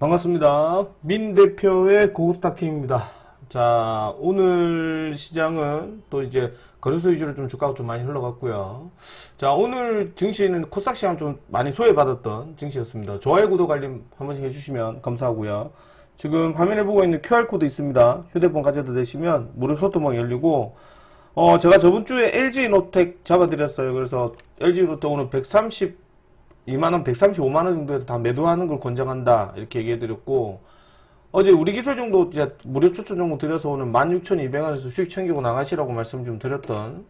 반갑습니다. 민 대표의 고스타킹입니다. 자, 오늘 시장은 또 이제 거래소 위주로 좀 주가가 좀 많이 흘러갔고요. 자, 오늘 증시는 코스닥 시장 좀 많이 소외받았던 증시였습니다. 좋아요, 구독, 알림 한 번씩 해주시면 감사하고요. 지금 화면에 보고 있는 QR코드 있습니다. 휴대폰 가져다 대시면 무료 소통방 열리고, 제가 저번 주에 LG노텍 잡아드렸어요. 그래서 LG노텍 오늘 132만원, 135만원 정도에서 다 매도하는 걸 권장한다. 이렇게 얘기해드렸고, 어제 우리 기술 정도 이제 무료 추천 정도 드려서 오늘 16,200원에서 수익 챙기고 나가시라고 말씀 좀 드렸던,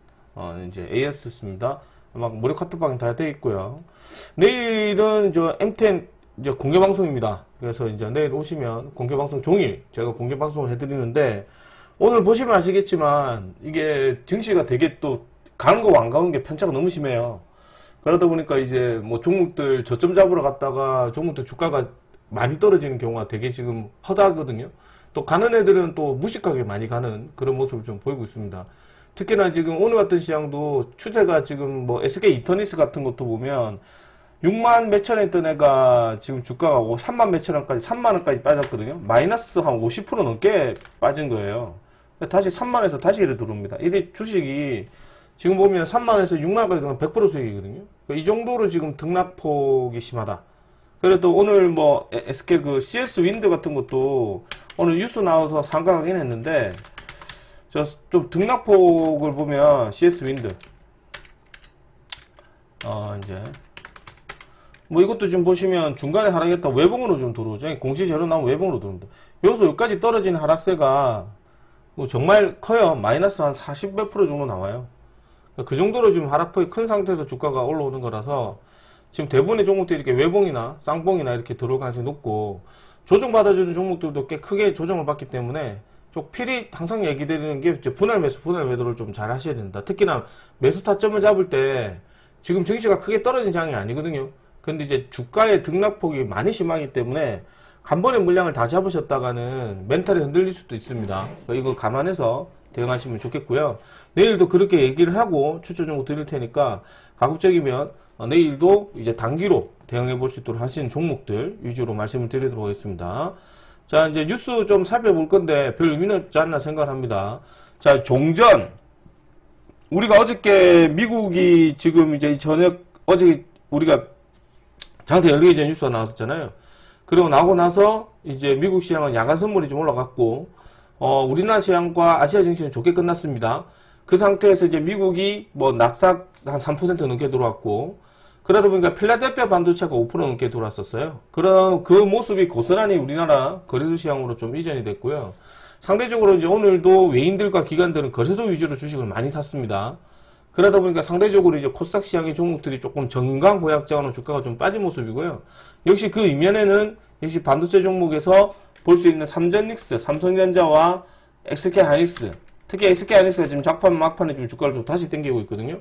이제 AS였습니다. 막 무료 카톡방이 다 돼 있고요. 내일은 저 M10 이제 공개 방송입니다. 그래서 이제 내일 오시면 공개 방송 종일 제가 공개 방송을 해드리는데, 오늘 보시면 아시겠지만 이게 증시가 되게 또 가는 거 안 가는 게 편차가 너무 심해요. 그러다 보니까 이제 뭐 종목들 저점 잡으러 갔다가 종목들 주가가 많이 떨어지는 경우가 되게 지금 허다하거든요. 또 가는 애들은 또 무식하게 많이 가는 그런 모습을 좀 보이고 있습니다. 특히나 지금 오늘 같은 시장도 추세가 지금 뭐 SK 이터니스 같은 것도 보면 6만 몇천 원 했던 애가 지금 주가가 3만 몇천 원까지 3만 원까지 빠졌거든요. 마이너스 한 50% 넘게 빠진 거예요. 다시 3만원에서 다시 이래 들어옵니다. 이게 주식이 지금 보면 3만원에서 6만원까지 되면 100% 수익이거든요. 이 정도로 지금 등락폭이 심하다. 그래도 오늘 뭐 SK 그 CS 윈드 같은 것도 오늘 뉴스 나와서 상각하긴 했는데, 저 좀 등락폭을 보면 CS 윈드 이제 뭐 이것도 지금 보시면 중간에 하락했다 외봉으로 좀 들어오죠. 공시제로 나오면 외봉으로 들어옵니다. 여기서 여기까지 떨어진 하락세가 뭐 정말 커요. 마이너스 한 40 몇 프로 정도 나와요. 그 정도로 지금 하락폭이 큰 상태에서 주가가 올라오는 거라서 지금 대부분의 종목들이 이렇게 외봉이나 쌍봉이나 이렇게 들어올 가능성이 높고, 조정받아주는 종목들도 꽤 크게 조정을 받기 때문에 좀 필히 항상 얘기드리는 게 이제 분할 매수, 분할 매도를 좀 잘 하셔야 된다. 특히나 매수 타점을 잡을 때 지금 증시가 크게 떨어진 장이 아니거든요. 근데 이제 주가의 등락폭이 많이 심하기 때문에 간번에 물량을 다 잡으셨다가는 멘탈이 흔들릴 수도 있습니다. 이거 감안해서 대응하시면 좋겠고요. 내일도 그렇게 얘기를 하고 추천 정보 드릴 테니까 가급적이면 내일도 이제 단기로 대응해 볼 수 있도록 하시는 종목들 위주로 말씀을 드리도록 하겠습니다. 자, 이제 뉴스 좀 살펴볼 건데 별 의미는 없지 않나 생각합니다. 자, 종전. 우리가 어저께 미국이 지금 이제 저녁, 어제 우리가 장세 열리기 전 뉴스가 나왔었잖아요. 그리고 나오고 나서 이제 미국 시장은 야간 선물이 좀 올라갔고, 우리나라 시장과 아시아 증시는 좋게 끝났습니다. 그 상태에서 이제 미국이 뭐 낙삭 한 3% 넘게 들어왔고, 그러다 보니까 필라델피아 반도체가 5% 넘게 들어왔었어요. 그런 그 모습이 고스란히 우리나라 거래소 시장으로 좀 이전이 됐고요. 상대적으로 이제 오늘도 외인들과 기관들은 거래소 위주로 주식을 많이 샀습니다. 그러다 보니까 상대적으로 이제 코스닥 시장의 종목들이 조금 정강 보약자원으로 주가가 좀 빠진 모습이고요. 역시 그 이면에는 역시 반도체 종목에서 볼 수 있는 삼전닉스, 삼성전자와 SK 하이닉스, 특히 SK 하이닉스가 지금 작판 막판에 좀 주가를 좀 다시 당기고 있거든요.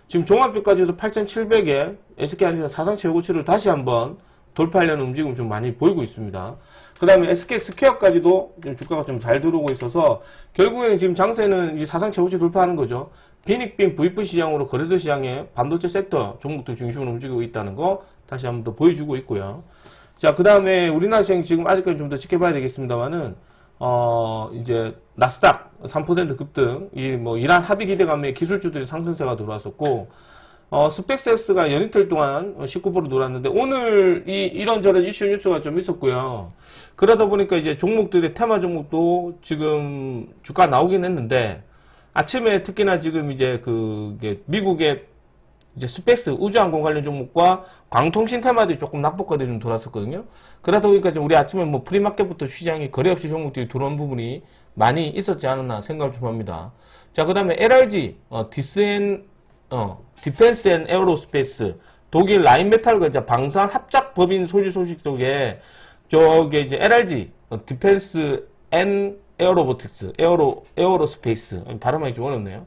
지금 종합주까지 해서 8,700에 SK 하이닉스가 사상 최고치를 다시 한번 돌파하려는 움직임을 좀 많이 보이고 있습니다. 그 다음에 SK 스퀘어까지도 좀 주가가 좀 잘 들어오고 있어서 결국에는 지금 장세는 이 사상 최고치 돌파하는 거죠. 빈익빈 VF 시장으로 거래소 시장에 반도체 섹터 종목들 중심으로 움직이고 있다는 거 다시 한번 더 보여주고 있고요. 자, 그 다음에 우리나라 시장 지금 아직까지 좀 더 지켜봐야 되겠습니다만은, 이제 나스닥 3% 급등, 뭐 이란 합의 기대감에 기술주들이 상승세가 들어왔었고, 스펙섹스가 연이틀 동안 19% 놀았는데, 오늘 이런저런 이슈 뉴스가 좀 있었고요. 그러다 보니까 이제 종목들의 테마 종목도 지금 주가 나오긴 했는데, 아침에 특히나 지금 이제 미국의 이제 스페이스 우주항공 관련 종목과 광통신 테마들이 조금 낙폭과들이 좀 돌았었거든요. 그러다 보니까 우리 아침에 뭐 프리마켓부터 시장이 거래 없이 종목들이 들어온 부분이 많이 있었지 않았나 생각을 좀 합니다. 자, 그 다음에 LRG, 디펜스 앤 에어로스페이스, 독일 라인메탈과 이제 방산 합작 법인 소지 소식 쪽에 저게 이제 LRG, 디펜스 앤 에어로보틱스, 에어로스페이스, 발음하기 좀 어렵네요.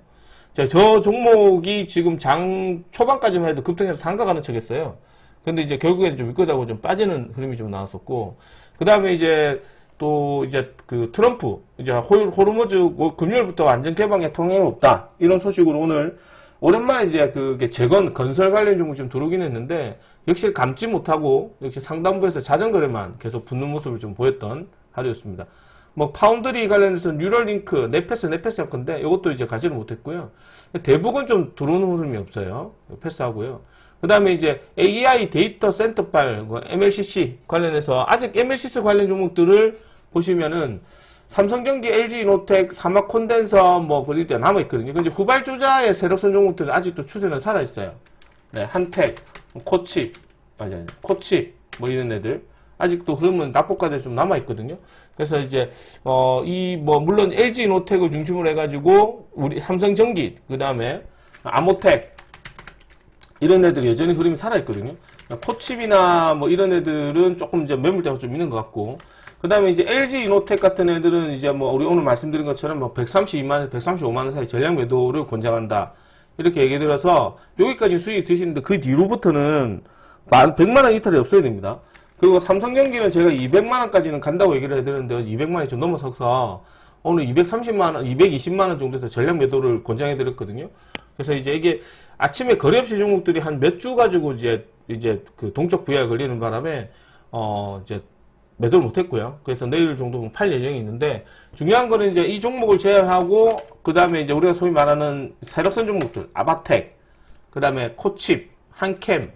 자, 저 종목이 지금 장 초반까지만 해도 급등해서 상가가는 척했어요. 근데 이제 결국에는 좀 위급하고 좀 빠지는 흐름이 좀 나왔었고, 그 다음에 이제 또 이제 그 트럼프 이제 호르무즈 금요일부터 완전 개방에 통행이 없다 이런 소식으로 오늘 오랜만에 이제 그게 재건 건설 관련 종목 좀 들어오긴 했는데 역시 감지 못하고 역시 상단부에서 자전거래만 계속 붙는 모습을 좀 보였던 하루였습니다. 뭐 파운드리 관련해서 뉴럴링크, 넷패스 건데 이것도 이제 가지를 못했고요. 대부분 좀 들어오는 흐름이 없어요. 패스하고요. 그 다음에 이제 AI 데이터 센터발, MLCC 관련해서 아직 MLCC 관련 종목들을 보시면은 삼성전기, LG이노텍, 사막콘덴서 뭐 그럴 때 남아있거든요. 근데 후발주자의 세력선 종목들은 아직도 추세는 살아있어요. 네, 한택, 코치, 코치 뭐 이런 애들 아직도 흐름은 낙폭과대 좀 남아있거든요. 그래서 이제 이 뭐 물론 LG이노텍을 중심으로 해가지고 우리 삼성전기, 그 다음에 아모텍 이런 애들이 여전히 흐름이 살아있거든요. 코칩이나 뭐 이런 애들은 조금 이제 매물대가 좀 있는 것 같고, 그 다음에 이제 LG이노텍 같은 애들은 이제 뭐 우리 오늘 말씀드린 것처럼 뭐 132만원, 135만원 사이 전략 매도를 권장한다. 이렇게 얘기 들어서 여기까지 수익이 드시는데 그 뒤로부터는 100만원 이탈이 없어야 됩니다. 그리고 삼성전기는 제가 200만원까지는 간다고 얘기를 해드렸는데 200만원이 좀 넘어서서 오늘 230만원, 220만원 정도에서 전략 매도를 권장해드렸거든요. 그래서 이제 이게 아침에 거래 없이 종목들이 한 몇 주 가지고 이제 그 동적 부여가 걸리는 바람에 이제 매도를 못했고요. 그래서 내일 정도는 팔 예정이 있는데 중요한 거는 이제 이 종목을 제외하고 그 다음에 이제 우리가 소위 말하는 세력선 종목들 아바텍, 그 다음에 코칩, 한캠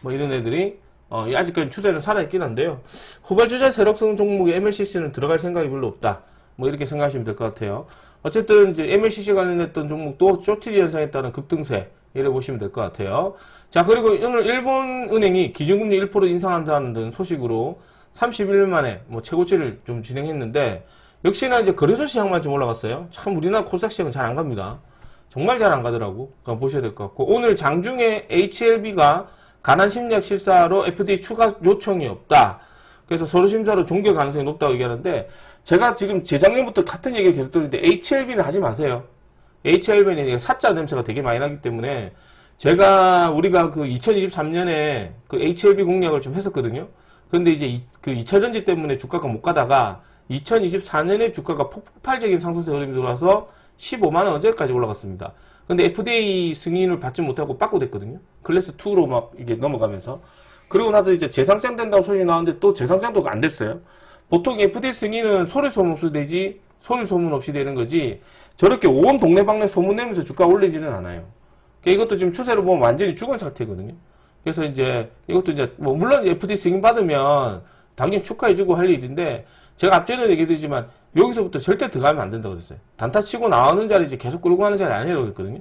뭐 이런 애들이 아직까지 추세는 살아있긴 한데요. 후발주자 세력성 종목의 MLCC는 들어갈 생각이 별로 없다. 뭐 이렇게 생각하시면 될 것 같아요. 어쨌든 이제 MLCC 관련했던 종목도 쇼티지 현상에 따른 급등세 이래 보시면 될 것 같아요. 자, 그리고 오늘 일본은행이 기준금리 1% 인상한다는 등 소식으로 31년 만에 뭐 최고치를 좀 진행했는데 역시나 이제 거래소 시장만 좀 올라갔어요. 참 우리나라 코스닥 시장은 잘 안 갑니다. 정말 잘 안 가더라고. 그럼 보셔야 될 것 같고, 오늘 장중에 HLB가 가난 심리학 실사로 FDA 추가 요청이 없다. 그래서 서류 심사로 종결 가능성이 높다고 얘기하는데 제가 지금 재작년부터 같은 얘기 계속 드리는데 HLB는 하지 마세요. HLB는 사자 냄새가 되게 많이 나기 때문에 우리가 그 2023년에 그 HLB 공략을 좀 했었거든요. 근데 이제 그 2차 전지 때문에 주가가 못 가다가 2024년에 주가가 폭발적인 상승세 흐름이 들어와서 15만원 어제까지 올라갔습니다. 근데 FDA 승인을 받지 못하고 빠꾸됐거든요. 클래스 2로 막 이게 넘어가면서. 그리고 나서 이제 재상장 된다고 소식이 나왔는데 또 재상장도 안 됐어요. 보통 FDA 승인은 소리 소문 없이 되지, 소리 소문 없이 되는 거지, 저렇게 온 동네방네 소문내면서 주가 올리지는 않아요. 그러니까 이것도 지금 추세로 보면 완전히 죽은 상태거든요. 그래서 이제 이것도 이제 뭐 물론 FDA 승인 받으면 당연히 축하해주고 할 일인데 제가 앞전에 얘기드리지만 여기서부터 절대 들어가면 안 된다고 그랬어요. 단타 치고 나오는 자리지 계속 끌고 가는 자리 아니라고 그랬거든요.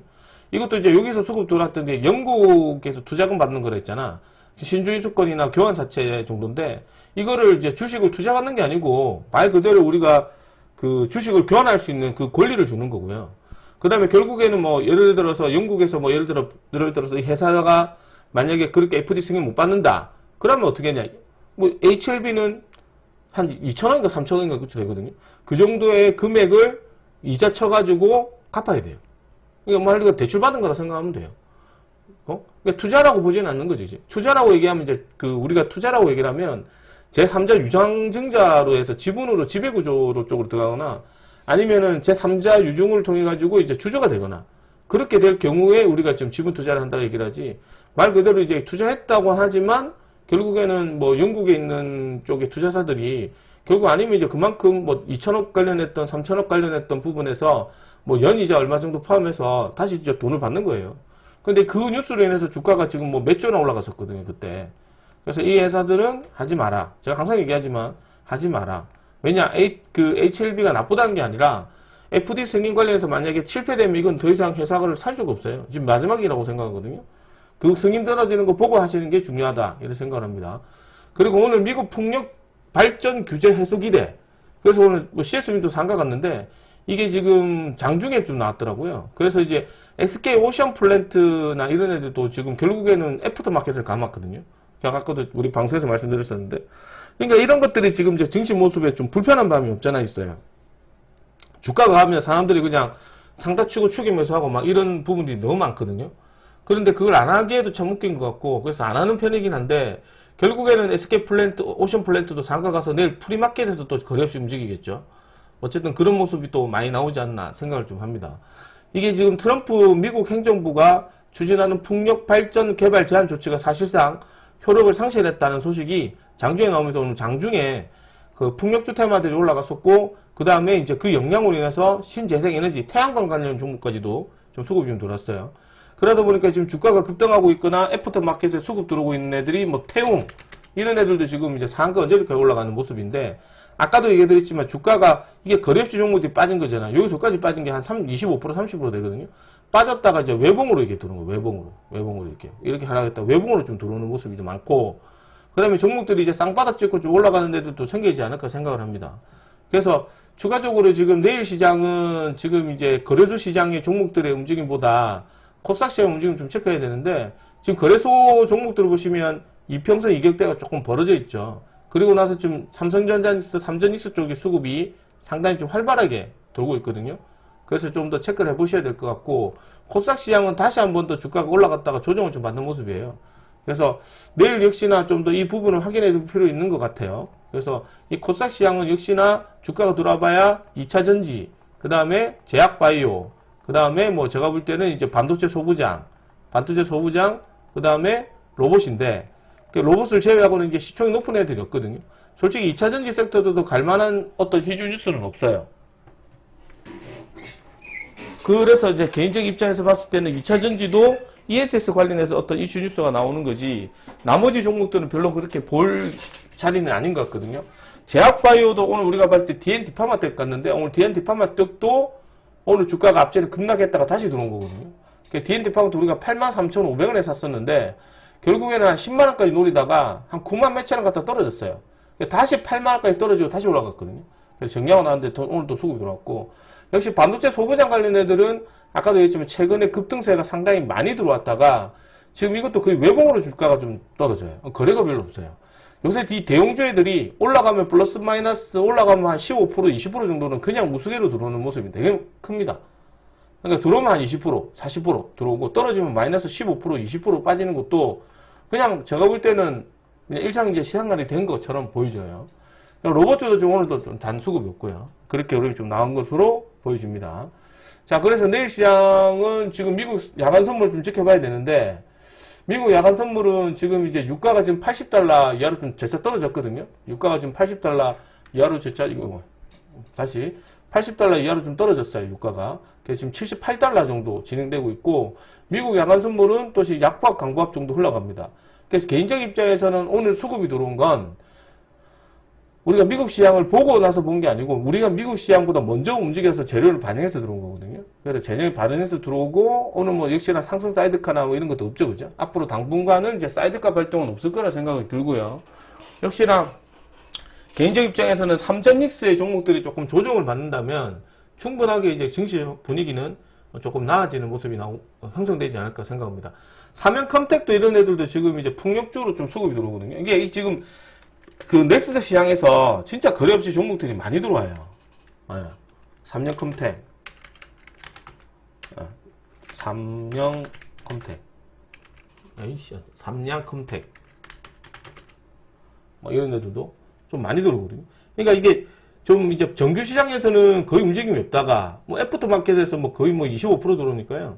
이것도 이제 여기서 수급 들어왔던 게 영국에서 투자금 받는 거라 했잖아. 신주의 수권이나 교환 자체 정도인데 이거를 이제 주식을 투자받는 게 아니고 말 그대로 우리가 그 주식을 교환할 수 있는 그 권리를 주는 거고요. 그 다음에 결국에는 뭐 예를 들어서 영국에서 뭐 예를 들어서 이 회사가 만약에 그렇게 FD 승인 못 받는다. 그러면 어떻게 하냐. 뭐 HLB는 한 2,000원인가 3,000원인가 그렇게 되거든요. 그 정도의 금액을 이자 쳐가지고 갚아야 돼요. 그러니까 뭐 우리가 대출 받은 거라 생각하면 돼요. 그러니까 투자라고 보지는 않는 거죠, 이제. 투자라고 얘기하면 이제 우리가 투자라고 얘기를 하면 제3자 유장증자로 해서 지분으로 지배구조로 쪽으로 들어가거나 아니면은 제3자 유증을 통해 가지고 이제 주주가 되거나 그렇게 될 경우에 우리가 지금 지분 투자를 한다고 얘기를 하지 말 그대로 이제 투자했다고는 하지만 결국에는 뭐 영국에 있는 쪽의 투자사들이 결국 아니면 이제 그만큼 뭐 2천억 관련했던 3천억 관련했던 부분에서 뭐 연이자 얼마 정도 포함해서 다시 이제 돈을 받는 거예요. 근데 그 뉴스로 인해서 주가가 지금 뭐 몇 조나 올라갔었거든요, 그때. 그래서 이 회사들은 하지 마라. 제가 항상 얘기하지만 하지 마라. 왜냐, HLB가 나쁘다는 게 아니라 FD 승인 관련해서 만약에 실패되면 이건 더 이상 회사를 살 수가 없어요. 지금 마지막이라고 생각하거든요. 그 승인 떨어지는 거 보고 하시는 게 중요하다. 이렇게 생각을 합니다. 그리고 오늘 미국 풍력 발전 규제 해소 기대. 그래서 오늘 뭐 CS님도 상가 갔는데 이게 지금 장중에 좀 나왔더라고요. 그래서 이제 SK 오션 플랜트나 이런 애들도 지금 결국에는 애프터 마켓을 감았거든요. 제가 아까도 우리 방송에서 말씀드렸었는데. 그러니까 이런 것들이 지금 이제 증시 모습에 좀 불편한 감이 없잖아 있어요. 주가가 가면 사람들이 그냥 상다 치고 축이 매수하고 막 이런 부분들이 너무 많거든요. 그런데 그걸 안 하기에도 참 웃긴 것 같고, 그래서 안 하는 편이긴 한데, 결국에는 SK 플랜트, 오션 플랜트도 상가 가서 내일 프리마켓에서 또 거래 없이 움직이겠죠. 어쨌든 그런 모습이 또 많이 나오지 않나 생각을 좀 합니다. 이게 지금 트럼프 미국 행정부가 추진하는 풍력 발전 개발 제한 조치가 사실상 효력을 상실했다는 소식이 장중에 나오면서 오늘 장중에 그 풍력주 테마들이 올라갔었고, 그 다음에 이제 그 영향으로 인해서 신재생 에너지, 태양광 관련 종목까지도 좀 수급이 좀 들었어요. 그러다 보니까 지금 주가가 급등하고 있거나 애프터 마켓에 수급 들어오고 있는 애들이 뭐 태웅, 이런 애들도 지금 이제 상한가 언제부터 올라가는 모습인데, 아까도 얘기해드렸지만 주가가 이게 거래없이 종목들이 빠진 거잖아요. 여기서까지 빠진 게 한 25%, 30% 되거든요. 빠졌다가 이제 외봉으로 이렇게 들어오는 거예요. 외봉으로 이렇게 하락했다. 외봉으로 좀 들어오는 모습이 좀 많고, 그 다음에 종목들이 이제 쌍바닥 찍고 좀 올라가는 데들도 생기지 않을까 생각을 합니다. 그래서 추가적으로 지금 내일 시장은 지금 이제 거래소 시장의 종목들의 움직임보다 코스닥 시장 움직임 좀 체크해야 되는데, 지금 거래소 종목들을 보시면 이평선 이격대가 조금 벌어져 있죠. 그리고 나서 좀 삼성전자니스, 삼전니스 쪽의 수급이 상당히 좀 활발하게 돌고 있거든요. 그래서 좀 더 체크를 해보셔야 될 것 같고, 코스닥 시장은 다시 한 번 더 주가가 올라갔다가 조정을 좀 받는 모습이에요. 그래서 내일 역시나 좀 더 이 부분을 확인해 줄 필요 있는 것 같아요. 그래서 이 코스닥 시장은 역시나 주가가 돌아봐야 2차전지, 그 다음에 제약바이오, 그 다음에 뭐 제가 볼 때는 이제 반도체 소부장, 그 다음에 로봇인데, 로봇을 제외하고는 이제 시총이 높은 애들이 없거든요. 솔직히 2차전지 섹터도 갈만한 어떤 희주 뉴스는 없어요. 그래서 이제 개인적 입장에서 봤을 때는 2차전지도 ESS 관련해서 어떤 이슈 뉴스가 나오는 거지, 나머지 종목들은 별로 그렇게 볼 자리는 아닌 것 같거든요. 제약바이오도 오늘 우리가 봤을 때 DNT 파마텍 갔는데, 오늘 DNT 파마텍도 오늘 주가가 앞전에 급락했다가 다시 들어온 거거든요. DNT 파마텍 우리가 83,500원에 샀었는데, 결국에는 한 10만원까지 노리다가 한 9만 몇천원 갖다 떨어졌어요. 다시 8만원까지 떨어지고 다시 올라갔거든요. 그래서 정리하고 나왔는데 오늘 또 수급이 들어왔고, 역시 반도체 소부장 관련 애들은 아까도 얘기했지만 최근에 급등세가 상당히 많이 들어왔다가 지금 이것도 거의 외봉으로 주가가 좀 떨어져요. 거래가 별로 없어요. 요새 이 대형주 애들이 올라가면 플러스 마이너스 올라가면 한 15%, 20% 정도는 그냥 무수개로 들어오는 모습이 되게 큽니다. 그러니까 들어오면 한 20%, 40% 들어오고, 떨어지면 마이너스 15%, 20% 빠지는 것도 그냥 제가 볼 때는 그냥 일상 이제 시장관이 된 것처럼 보여져요. 로봇주도 좀 오늘도 좀 단수급이 없고요. 그렇게 어려움이 좀 나온 것으로 보여집니다. 자, 그래서 내일 시장은 지금 미국 야간 선물 좀 지켜봐야 되는데, 미국 야간 선물은 지금 이제 유가가 지금 80달러 이하로 좀 재차 떨어졌거든요. 유가가 지금 80달러 이하로 재차, 이거, 다시 80달러 이하로 좀 떨어졌어요, 유가가. 그래서 지금 78달러 정도 진행되고 있고, 미국 야간 선물은 또시 약보합, 강보합 정도 흘러갑니다. 그래서 개인적 입장에서는 오늘 수급이 들어온 건 우리가 미국 시장을 보고 나서 본 게 아니고, 우리가 미국 시장보다 먼저 움직여서 재료를 반영해서 들어온 거거든요. 그래서 재료를 반영해서 들어오고, 오늘 뭐 역시나 상승 사이드카나 뭐 이런 것도 없죠, 그죠? 앞으로 당분간은 이제 사이드카 발동은 없을 거라 생각이 들고요. 역시나 개인적 입장에서는 삼전닉스의 종목들이 조금 조정을 받는다면 충분하게 이제 증시 분위기는 조금 나아지는 모습이 형성되지 않을까 생각합니다. 삼양컴텍도 이런 애들도 지금 이제 풍력주로 좀 수급이 들어오거든요. 이게 지금 그 넥스트 시장에서 진짜 거래 없이 종목들이 많이 들어와요. 삼양컴텍, 삼양컴텍, 뭐 이런 애들도 좀 많이 들어오거든요. 그러니까 이게 좀 이제 정규 시장에서는 거의 움직임이 없다가 뭐 애프터 마켓에서 뭐 거의 뭐 25% 들어오니까요.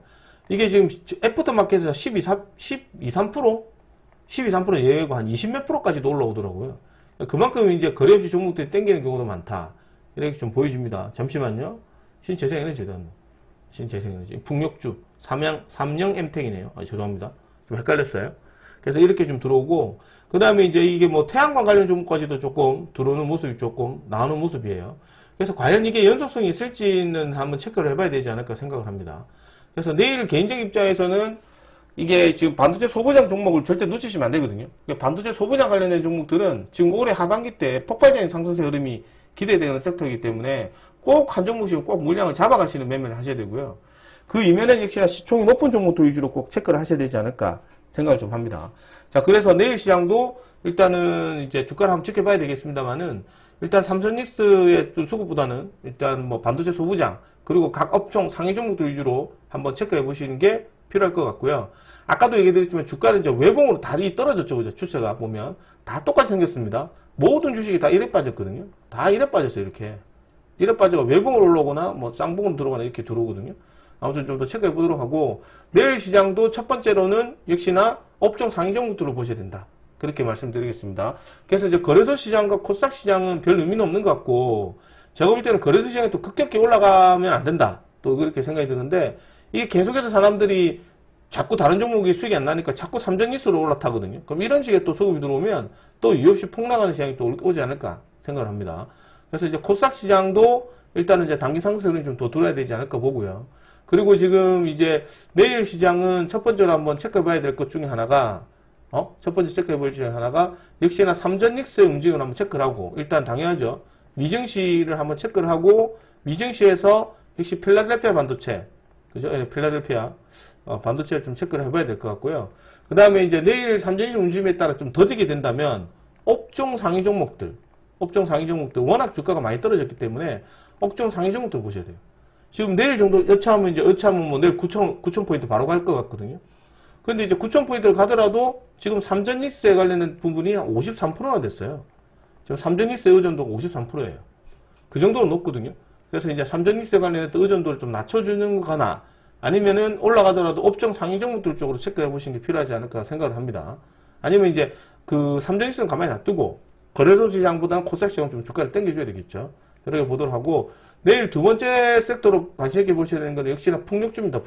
이게 지금 애프터 마켓에서 12, 3% 예외고 한 20몇 %까지도 올라오더라고요. 그만큼 이제 거래 없이 종목들이 땡기는 경우도 많다. 이렇게 좀 보여집니다. 잠시만요. 신재생에너지다. 신재생에너지. 풍력주. 삼영 엠텍이네요. 죄송합니다. 좀 헷갈렸어요. 그래서 이렇게 좀 들어오고, 그 다음에 이제 이게 뭐 태양광 관련 종목까지도 조금 들어오는 모습이 조금 나오는 모습이에요. 그래서 과연 이게 연속성이 있을지는 한번 체크를 해봐야 되지 않을까 생각을 합니다. 그래서 내일 개인적 입장에서는 이게 지금 반도체 소부장 종목을 절대 놓치시면 안 되거든요. 반도체 소부장 관련된 종목들은 지금 올해 하반기 때 폭발적인 상승세 흐름이 기대되는 섹터이기 때문에 꼭 한 종목씩은 꼭 물량을 잡아가시는 매매를 하셔야 되고요. 그 이면에 역시나 시총이 높은 종목들 위주로 꼭 체크를 하셔야 되지 않을까 생각을 좀 합니다. 자, 그래서 내일 시장도 일단은 이제 주가를 한번 지켜봐야 되겠습니다만은, 일단 삼성닉스의 좀 수급보다는 일단 뭐 반도체 소부장, 그리고 각 업종 상위 종목들 위주로 한번 체크해 보시는 게 필요할 것 같고요. 아까도 얘기드렸지만 주가는 이제 외봉으로 다리 떨어졌죠. 그죠? 추세가 보면 다 똑같이 생겼습니다. 모든 주식이 다 이래 빠졌거든요. 다 이래 빠졌어요. 이렇게 빠져가 외봉으로 올라오거나 뭐 쌍봉으로 들어가나 이렇게 들어오거든요. 아무튼 좀 더 체크해 보도록 하고, 내일 시장도 첫 번째로는 역시나 업종 상위 종목들을 보셔야 된다. 그렇게 말씀드리겠습니다. 그래서 이제 거래소 시장과 코스닥 시장은 별 의미는 없는 것 같고, 제가 볼 때는 거래소 시장이 또 급격히 올라가면 안 된다. 또 그렇게 생각이 드는데, 이게 계속해서 사람들이 자꾸 다른 종목이 수익이 안 나니까 자꾸 삼전일수로 올라타거든요. 그럼 이런 식의 또 수급이 들어오면 또 이유 없이 폭락하는 시장이 또 오지 않을까 생각을 합니다. 그래서 이제 코스닥 시장도 일단은 이제 단기 상승률이 좀 더 들어야 되지 않을까 보고요. 그리고 지금 이제 내일 시장은 첫 번째로 한번 체크해 봐야 될 것 중에 하나가, 첫 번째 체크해 볼 중에 하나가 역시나 삼전닉스의 움직임을 한번 체크를 하고, 일단 당연하죠. 미증시를 한번 체크를 하고, 미증시에서 역시 필라델피아 반도체, 그죠? 필라델피아 반도체를 좀 체크를 해봐야 될 것 같고요. 그 다음에 이제 내일 삼전일 움직임에 따라 좀 더디게 된다면 업종 상위 종목들 워낙 주가가 많이 떨어졌기 때문에 업종 상위 종목들 보셔야 돼요. 지금 내일 정도 여차하면 뭐 내일 9,000포인트 바로 갈 것 같거든요. 근데 이제 9,000포인트를 가더라도 지금 삼전닉스에 관련된 부분이 53%나 됐어요. 지금 삼전닉스 의존도가 53%예요. 그 정도로 높거든요. 그래서 이제 삼전닉스에 관련된 의존도를 좀 낮춰주는 거나 아니면은 올라가더라도 업종 상위 종목들 쪽으로 체크해 보시는 게 필요하지 않을까 생각을 합니다. 아니면 이제 그 삼전닉스는 가만히 놔두고 거래소 시장보다는 코스닥 시장은 좀 주가를 당겨줘야 되겠죠. 그렇게 보도록 하고, 내일 두 번째 섹터로 관심 있게 보셔야 되는 건 역시나 풍력주입니다.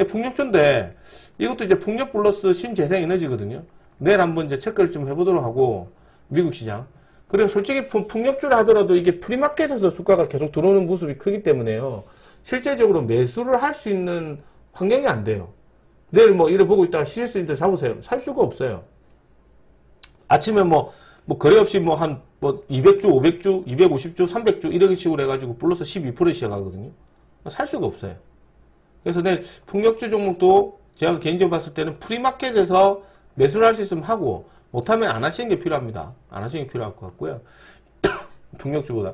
풍력주인데 이것도 이제 풍력 플러스 신재생에너지거든요. 내일 한번 이제 체크를 좀 해보도록 하고, 미국 시장. 그리고 솔직히 풍력주를 하더라도 이게 프리마켓에서 수가가 계속 들어오는 모습이 크기 때문에요. 실제적으로 매수를 할 수 있는 환경이 안 돼요. 내일 뭐 이래 보고 있다가 CS인데 잡으세요. 살 수가 없어요. 아침에 뭐 거래 없이 뭐 200주, 500주, 250주, 300주 이렇게 식으로 해가지고 플러스 12% 시작하거든요. 살 수가 없어요. 그래서 내일 풍력주 종목도 제가 개인적으로 봤을 때는 프리마켓에서 매수를 할 수 있으면 하고, 못하면 안 하시는 게 필요합니다. 안 하시는 게 필요할 것 같고요. 풍력주보다.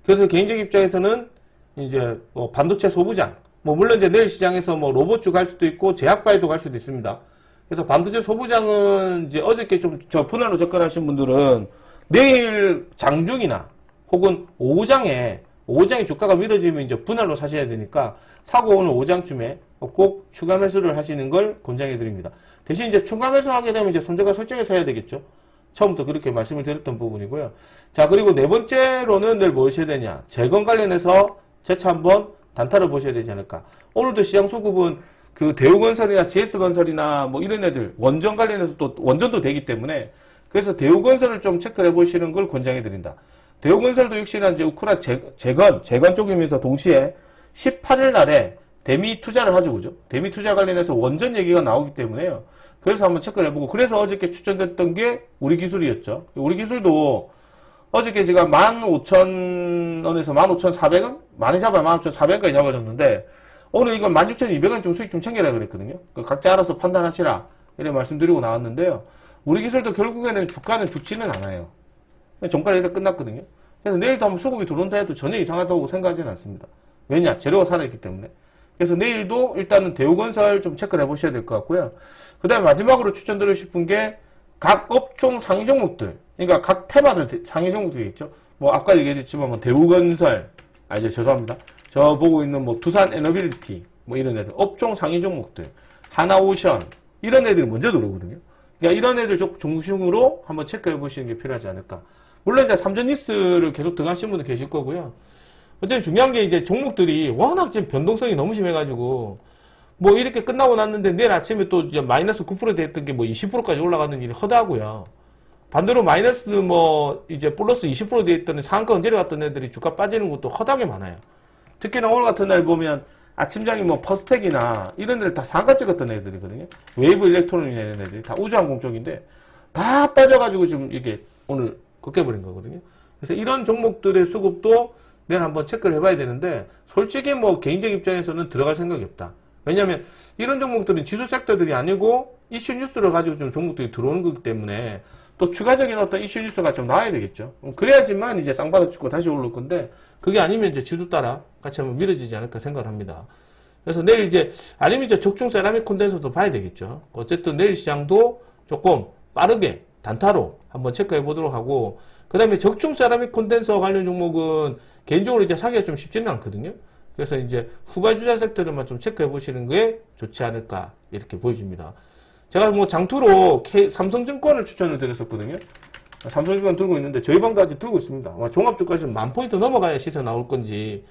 그래서 개인적 입장에서는 이제 뭐 반도체 소부장, 뭐 물론 이제 내일 시장에서 뭐 로봇주 갈 수도 있고 제약바이도 갈 수도 있습니다. 그래서 반도체 소부장은 이제 어저께 좀 분할로 접근하신 분들은 내일 장중이나 혹은 오후장에 주가가 밀어지면 이제 분할로 사셔야 되니까 사고 오늘 오후장쯤에 꼭 추가 매수를 하시는 걸 권장해 드립니다. 대신 이제 추가 매수하게 되면 이제 손절가 설정해서 해야 되겠죠. 처음부터 그렇게 말씀을 드렸던 부분이고요. 자, 그리고 네 번째로는 내일 뭐 하셔야 되냐. 재건 관련해서 재차 한번 단타를 보셔야 되지 않을까. 오늘도 시장 수급은 그 대우건설이나 GS건설이나 뭐 이런 애들 원전 관련해서 또 원전도 되기 때문에, 그래서 대우건설을 좀 체크를 해보시는 걸 권장해 드린다. 대우건설도 역시나 이제 우크라 재건 쪽이면서 동시에 18일 날에 대미 투자를 하죠, 그죠? 대미 투자 관련해서 원전 얘기가 나오기 때문에요. 그래서 한번 체크를 해보고, 그래서 어저께 추천됐던 게 우리 기술이었죠. 우리 기술도 어저께 제가 15,000원에서 15,400원? 많이 잡아야 15,400원까지 잡아줬는데, 오늘 이건 16,200원 좀 수익 좀 챙겨라 그랬거든요. 각자 알아서 판단하시라. 이렇게 말씀드리고 나왔는데요. 우리 기술도 결국에는 주가는 죽지는 않아요. 종가는 일단 끝났거든요. 그래서 내일도 한번 수급이 들어온다 해도 전혀 이상하다고 생각하지는 않습니다. 왜냐? 재료가 살아있기 때문에. 그래서 내일도 일단은 대우건설 좀 체크를 해보셔야 될 것 같고요. 그 다음에 마지막으로 추천드리고 싶은 게 각 업종 상위 종목들, 그러니까 각 테마들 상위 종목들이 있죠. 뭐 아까 얘기했지만 뭐 대우건설, 이제 죄송합니다. 저 보고 있는 뭐 두산 에너빌리티, 뭐 이런 애들, 업종 상위 종목들, 하나오션, 이런 애들이 먼저 들어오거든요. 그러니까 이런 애들 중심으로 한번 체크해 보시는 게 필요하지 않을까. 물론 이제 삼전니스를 계속 등하시는 분도 계실 거고요. 어쨌든 중요한 게 이제 종목들이 워낙 지금 변동성이 너무 심해가지고, 뭐 이렇게 끝나고 났는데 내일 아침에 또 이제 마이너스 9% 됐던 게 뭐 20%까지 올라가는 일이 허다하고요. 반대로 마이너스 뭐 이제 플러스 20% 됐던 상한가 언저리 갔던 애들이 주가 빠지는 것도 허다하게 많아요. 특히나 오늘 같은 날 보면 아침장이 뭐 퍼스텍이나 이런 애들 다 상한가 찍었던 애들이거든요. 웨이브 일렉트로닉이나 이런 애들이 다 우주항공 쪽인데 다 빠져가지고 지금 이게 오늘 꺾여버린 거거든요. 그래서 이런 종목들의 수급도 내일 한번 체크를 해봐야 되는데, 솔직히 뭐 개인적 입장에서는 들어갈 생각이 없다. 왜냐면 이런 종목들은 지수 섹터들이 아니고 이슈 뉴스를 가지고 좀 종목들이 들어오는 거기 때문에 또 추가적인 어떤 이슈 뉴스가 좀 나와야 되겠죠. 그래야지만 이제 쌍바닥 찍고 다시 오를 건데, 그게 아니면 이제 지수 따라 같이 한번 밀어지지 않을까 생각을 합니다. 그래서 내일 이제 아니면 이제 적중 세라믹 콘덴서도 봐야 되겠죠. 어쨌든 내일 시장도 조금 빠르게 단타로 한번 체크해 보도록 하고, 그 다음에 적중 세라믹 콘덴서 관련 종목은 개인적으로 이제 사기가 좀 쉽지는 않거든요. 그래서 이제 후발주자 섹터들만 좀 체크해 보시는 게 좋지 않을까 이렇게 보여집니다. 제가 뭐 장투로 삼성증권을 추천을 드렸었거든요. 삼성증권 들고 있는데 저희 방까지 들고 있습니다. 아마 종합주가에서 10,000포인트 넘어가야 시세 나올 건지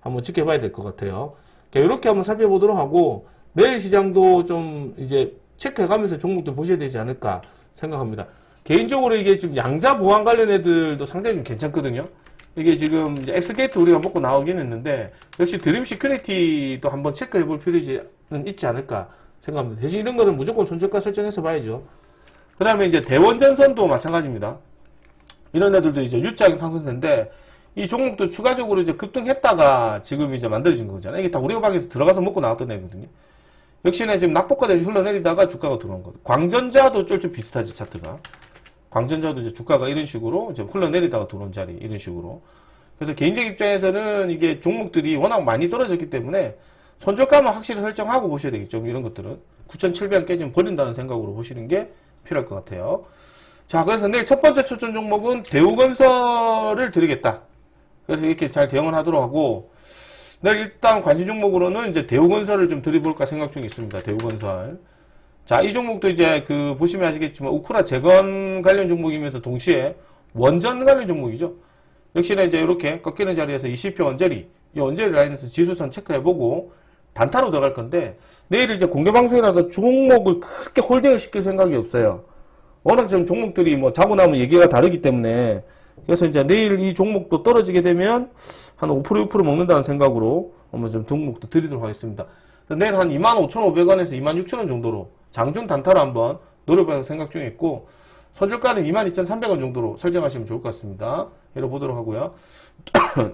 한번 지켜봐야 될 것 같아요. 이렇게 한번 살펴보도록 하고 내일 시장도 좀 이제 체크해가면서 종목들 보셔야 되지 않을까 생각합니다. 개인적으로 이게 지금 양자 보안 관련 애들도 상당히 좀 괜찮거든요. 이게 지금 이제 엑스게이트 우리가 먹고 나오긴 했는데 역시 드림 시큐리티도 한번 체크해 볼 필요는 있지 않을까 생각합니다. 대신 이런 거는 무조건 손절가 설정해서 봐야죠. 그 다음에 이제 대원전선도 마찬가지입니다. 이런 애들도 이제 U자 상승세인데 이 종목도 추가적으로 이제 급등했다가 지금 이제 만들어진 거잖아요. 이게 다 우리가 방에서 들어가서 먹고 나왔던 애거든요. 역시나 지금 낙폭과대로 흘러내리다가 주가가 들어온 거죠. 광전자도 좀 비슷하지, 차트가. 광전자도 이제 주가가 이런 식으로 이제 흘러내리다가 들어온 자리, 이런 식으로. 그래서 개인적 입장에서는 이게 종목들이 워낙 많이 떨어졌기 때문에 손절가만 확실히 설정하고 보셔야 되겠죠. 이런 것들은. 9,700원 깨지면 버린다는 생각으로 보시는 게 필요할 것 같아요. 자, 그래서 내일 첫 번째 초점 종목은 대우건설을 드리겠다. 그래서 이렇게 잘 대응을 하도록 하고, 내일 일단 관심 종목으로는 이제 대우건설을 좀 드려볼까 생각 중에 있습니다. 대우건설. 자, 이 종목도 이제 보시면 아시겠지만, 우크라 재건 관련 종목이면서 동시에 원전 관련 종목이죠. 역시나 이제 이렇게 꺾이는 자리에서 20표 언저리, 이 언저리 라인에서 지수선 체크해보고, 단타로 들어갈 건데, 내일 이제 공개방송이라서 종목을 크게 홀딩을 시킬 생각이 없어요. 워낙 지금 종목들이 뭐 자고 나면 얘기가 다르기 때문에, 그래서 이제 내일 이 종목도 떨어지게 되면 한 5% 6% 먹는다는 생각으로 한번 좀 종목도 드리도록 하겠습니다. 내일 한 25,500원에서 26,000원 정도로 장중 단타로 한번 노려볼 생각 중에 있고, 손절가는 22,300원 정도로 설정하시면 좋을 것 같습니다. 이러 보도록 하고요.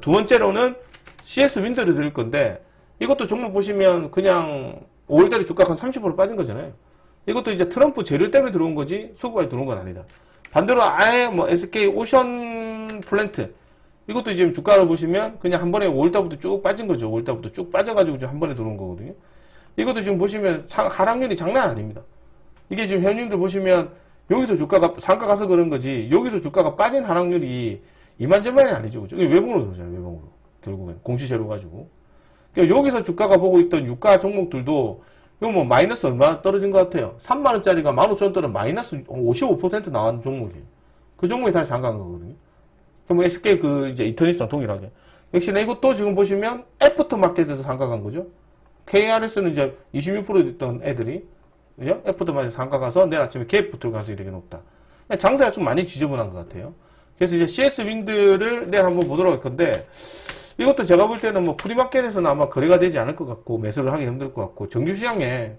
두 번째로는 CS 윈드를 드릴 건데, 이것도 종목 보시면 그냥 5월달에 주가가 한 30% 빠진 거잖아요. 이것도 이제 트럼프 재료 때문에 들어온 거지 수급까지 들어온 건 아니다. 반대로 아예 뭐 SK 오션 플랜트, 이것도 지금 주가를 보시면 그냥 한 번에 5월달부터 쭉 빠진 거죠. 5월달부터 쭉 빠져가지고 지금 한 번에 들어온 거거든요. 이것도 지금 보시면 하락률이 장난 아닙니다. 이게 지금 현님들 보시면 여기서 주가가 상가 가서 그런 거지, 여기서 주가가 빠진 하락률이 이만저만이 아니죠. 그죠? 이게 외봉으로 들어오잖아요. 외봉으로. 결국엔 공시재료 가지고. 그러니까 여기서 주가가 보고 있던 유가 종목들도 이거 뭐 마이너스 얼마 떨어진 것 같아요. 3만원짜리가 15,000원 떨어져 마이너스 55% 나온 종목이에요. 그 종목이 다시 잠깐 거거든요. 그럼 SK 이제 이터니스랑 동일하게. 역시나 이것도 지금 보시면 애프터마켓에서 상가간 거죠. KRS는 이제 26% 됐던 애들이, 그죠? 애프터마켓에서 상가가서 내일 아침에 KF부터 가서 이렇게 높다. 장사가 좀 많이 지저분한 것 같아요. 그래서 이제 CS 윈드를 내일 한번 보도록 할 건데, 이것도 제가 볼 때는 뭐 프리마켓에서는 아마 거래가 되지 않을 것 같고, 매수를 하기 힘들 것 같고, 정규시장에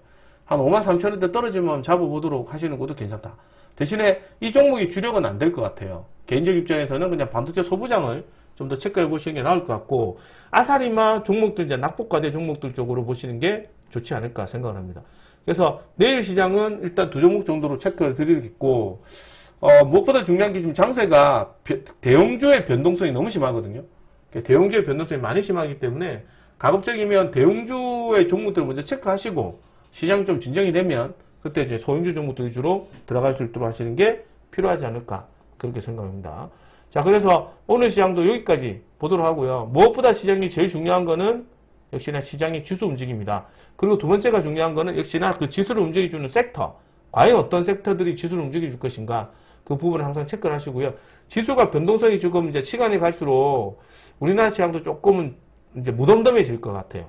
한 53,000원대 떨어지면 잡아보도록 하시는 것도 괜찮다. 대신에 이 종목이 주력은 안 될 것 같아요. 개인적 입장에서는 그냥 반도체 소부장을 좀 더 체크해 보시는 게 나을 것 같고, 아사리마 종목들, 이제 낙폭과대 종목들 쪽으로 보시는 게 좋지 않을까 생각을 합니다. 그래서 내일 시장은 일단 두 종목 정도로 체크를 드리겠고, 무엇보다 중요한 게 지금 장세가 대형주의 변동성이 너무 심하거든요. 대형주의 변동성이 많이 심하기 때문에 가급적이면 대형주의 종목들을 먼저 체크하시고, 시장이 좀 진정이 되면 그때 이제 소형주 종목들 위주로 들어갈 수 있도록 하시는 게 필요하지 않을까 그렇게 생각합니다. 자, 그래서 오늘 시장도 여기까지 보도록 하고요. 무엇보다 시장이 제일 중요한 거는 역시나 시장의 지수 움직임입니다. 그리고 두 번째가 중요한 거는 역시나 그 지수를 움직여주는 섹터, 과연 어떤 섹터들이 지수를 움직여줄 것인가, 그 부분을 항상 체크를 하시고요. 지수가 변동성이 조금 이제 시간이 갈수록 우리나라 시장도 조금은 이제 무덤덤해질 것 같아요.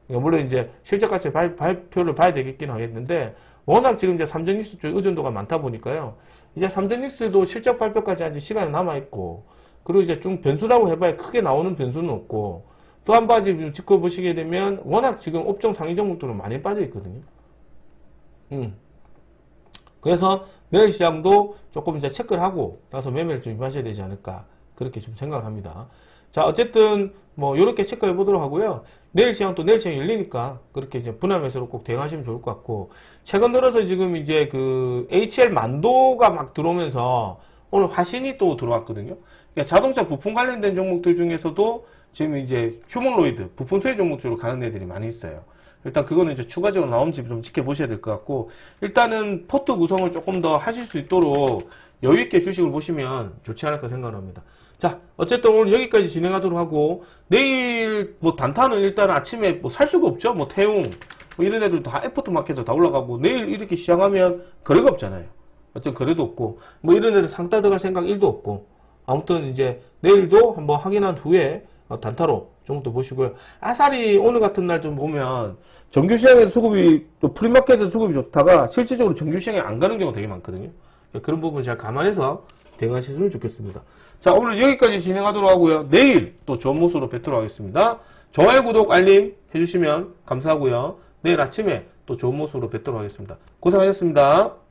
물론 이제 실적 가치 발표를 봐야 되겠긴 하겠는데, 워낙 지금 이제 삼성닉스 쪽 의존도가 많다 보니까요. 이제 삼성닉스도 실적 발표까지 아직 시간이 남아있고, 그리고 이제 좀 변수라고 해봐야 크게 나오는 변수는 없고, 또 한 가지 짚어보시게 되면, 워낙 지금 업종 상위 종목들은 많이 빠져있거든요. 그래서 내일 시장도 조금 이제 체크를 하고 나서 매매를 좀 임하셔야 되지 않을까 그렇게 좀 생각을 합니다. 자, 어쨌든 뭐 요렇게 체크해 보도록 하고요. 내일 시장 또 내일 시장 열리니까 그렇게 이제 분할 매수로 꼭 대응하시면 좋을 것 같고, 최근 들어서 지금 이제 HL 만도가 막 들어오면서 오늘 화신이 또 들어왔거든요. 그러니까 자동차 부품 관련된 종목들 중에서도 지금 이제 휴먼로이드 부품 수혜 종목으로 가는 애들이 많이 있어요. 일단 그거는 이제 추가적으로 나온지 좀 지켜보셔야 될 것 같고, 일단은 포트 구성을 조금 더 하실 수 있도록 여유있게 주식을 보시면 좋지 않을까 생각합니다. 자, 어쨌든 오늘 여기까지 진행하도록 하고, 내일 뭐 단타는 일단 아침에 뭐 살 수가 없죠. 뭐 태웅, 뭐 이런 애들 다 애포트 마켓으로 다 올라가고, 내일 이렇게 시작하면 거래가 없잖아요. 어떤 거래도 없고, 뭐 이런 애들 상따 들어갈 생각 1도 없고, 아무튼 이제 내일도 한번 확인한 후에 단타로 좀 더 보시고요. 아사리 오늘 같은 날 좀 보면, 정규시장에서 수급이, 또 프리마켓에서 수급이 좋다가 실질적으로 정규시장에 안 가는 경우가 되게 많거든요. 그런 부분 잘 감안해서 대응하셨으면 좋겠습니다. 자, 오늘 여기까지 진행하도록 하고요. 내일 또 좋은 모습으로 뵙도록 하겠습니다. 좋아요, 구독, 알림 해주시면 감사하고요. 내일 아침에 또 좋은 모습으로 뵙도록 하겠습니다. 고생하셨습니다.